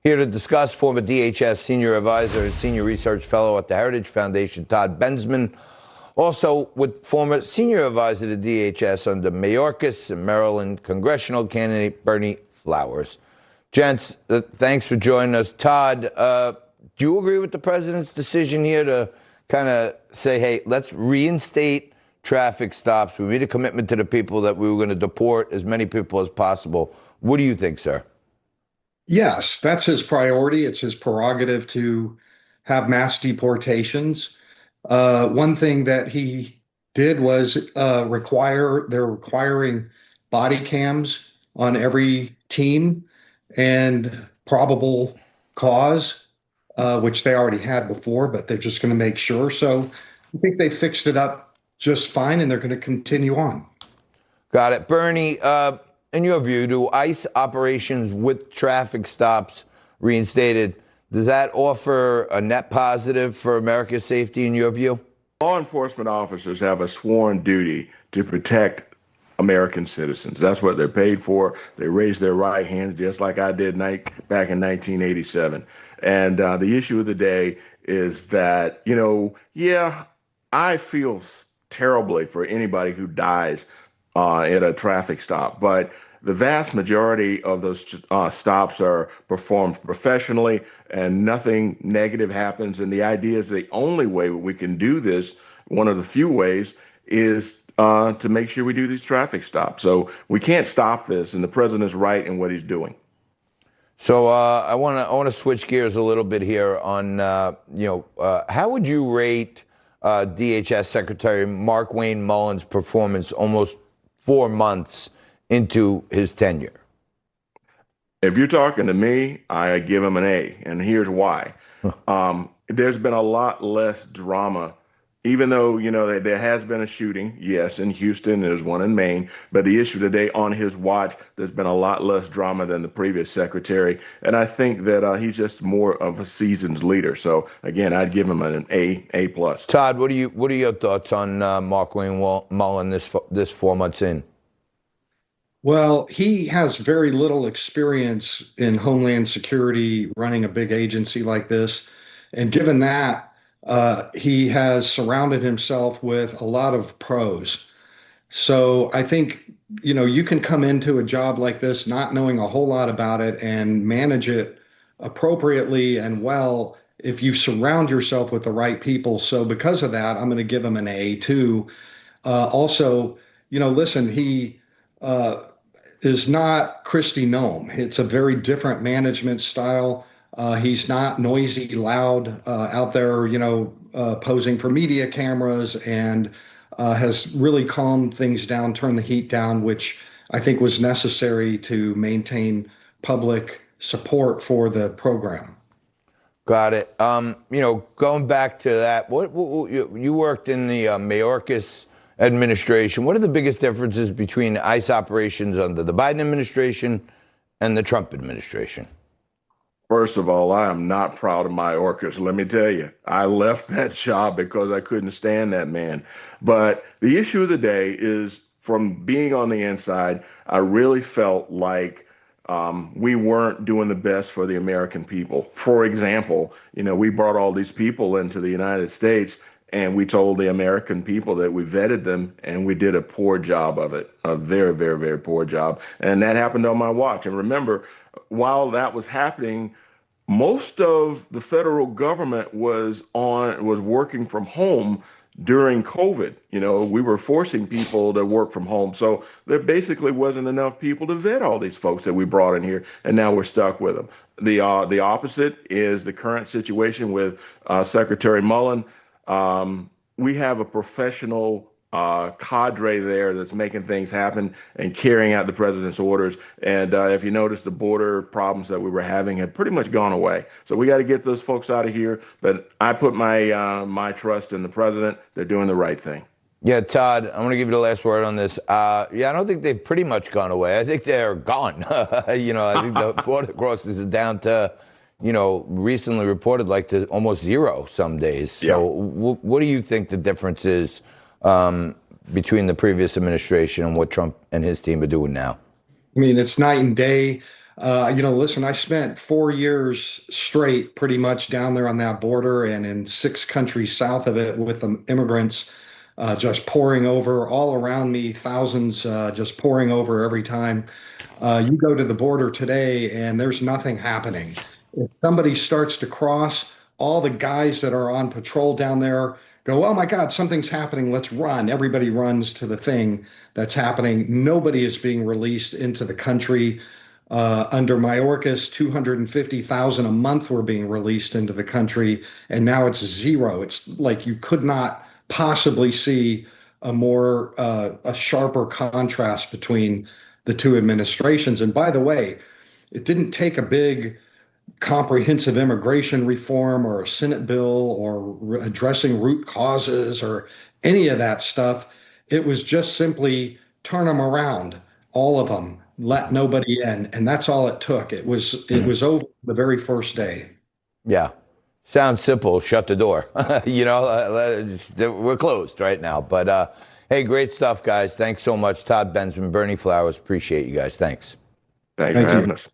Here to discuss, former DHS senior advisor and senior research fellow at the Heritage Foundation, Todd Bensman. Also with former senior advisor to DHS under Mayorkas and Maryland congressional candidate Bernie Flowers. Gents, thanks for joining us. Todd, do you agree with the president's decision here to kind of say, hey, let's reinstate traffic stops? We made a commitment to the people that we were going to deport as many people as possible. What do you think, sir? Yes, that's his priority. It's his prerogative to have mass deportations. One thing that he did was they're requiring body cams on every team and probable cause, which they already had before, but they're just going to make sure. So I think they fixed it up just fine, and they're going to continue on. Got it. Bernie, in your view, do ICE operations with traffic stops reinstated, does that offer a net positive for America's safety in your view? Law enforcement officers have a sworn duty to protect American citizens. That's what they're paid for. They raise their right hands just like I did back in 1987. And the issue of the day is that, I feel terribly for anybody who dies at a traffic stop, but the vast majority of those stops are performed professionally and nothing negative happens. And the idea is the only way we can do this, one of the few ways, is to make sure we do these traffic stops. So we can't stop this, and the president is right in what he's doing. So I want to switch gears a little bit here on, how would you rate DHS Secretary Markwayne Mullin's performance almost 4 months into his tenure? If you're talking to me, I give him an A, and here's why. There's been a lot less drama, even though, there has been a shooting, yes, in Houston, there's one in Maine, but the issue today on his watch, there's been a lot less drama than the previous secretary, and I think that he's just more of a seasoned leader. So again, I'd give him an A+. Todd, what are your thoughts on Markwayne Mullin this 4 months in? Well, he has very little experience in Homeland Security running a big agency like this. And given that, he has surrounded himself with a lot of pros. So I think, you can come into a job like this not knowing a whole lot about it and manage it appropriately and well if you surround yourself with the right people. So because of that, I'm going to give him an A too. Also, listen, he is not Kristi Noem. It's a very different management style. He's not noisy, loud, out there, posing for media cameras, and has really calmed things down, turned the heat down, which I think was necessary to maintain public support for the program. Got it. Going back to that, you worked in the Mayorkas administration. What are the biggest differences between ICE operations under the Biden administration and the Trump administration? First of all, I am not proud of Mayorkas. Let me tell you, I left that job because I couldn't stand that man. But the issue of the day is, from being on the inside, I really felt like we weren't doing the best for the American people. For example, we brought all these people into the United States, and we told the American people that we vetted them, and we did a poor job of it, a very, very, very poor job. And that happened on my watch. And remember, while that was happening, most of the federal government was working from home during COVID. We were forcing people to work from home. So there basically wasn't enough people to vet all these folks that we brought in here, and now we're stuck with them. The opposite is the current situation with Secretary Mullin. We have a professional cadre there that's making things happen and carrying out the president's orders. And if you notice, the border problems that we were having had pretty much gone away. So we got to get those folks out of here. But I put my trust in the president. They're doing the right thing. Yeah, Todd, I'm going to give you the last word on this. I don't think they've pretty much gone away. I think they're gone. I think the border crossings are down to, recently reported like to almost zero some days. So Yeah. What do you think the difference is between the previous administration and what Trump and his team are doing now? I mean, it's night and day. Listen, I spent 4 years straight pretty much down there on that border and in 6 countries south of it with the immigrants just pouring over all around me, thousands just pouring over every time. You go to the border today and there's nothing happening. If somebody starts to cross, all the guys that are on patrol down there go, oh my God, something's happening. Let's run. Everybody runs to the thing that's happening. Nobody is being released into the country. Under Mayorkas, 250,000 a month were being released into the country, and now it's zero. It's like you could not possibly see a sharper contrast between the two administrations. And by the way, it didn't take a big comprehensive immigration reform or a Senate bill or addressing root causes or any of that stuff. It was just simply turn them around, all of them, let nobody in, and that's all it took. It was over the very first day. Yeah. Sounds simple. Shut the door. We're closed right now. But hey, great stuff, guys. Thanks so much. Todd Bensman, Bernie Flowers. Appreciate you guys. Thanks. Thanks for having us.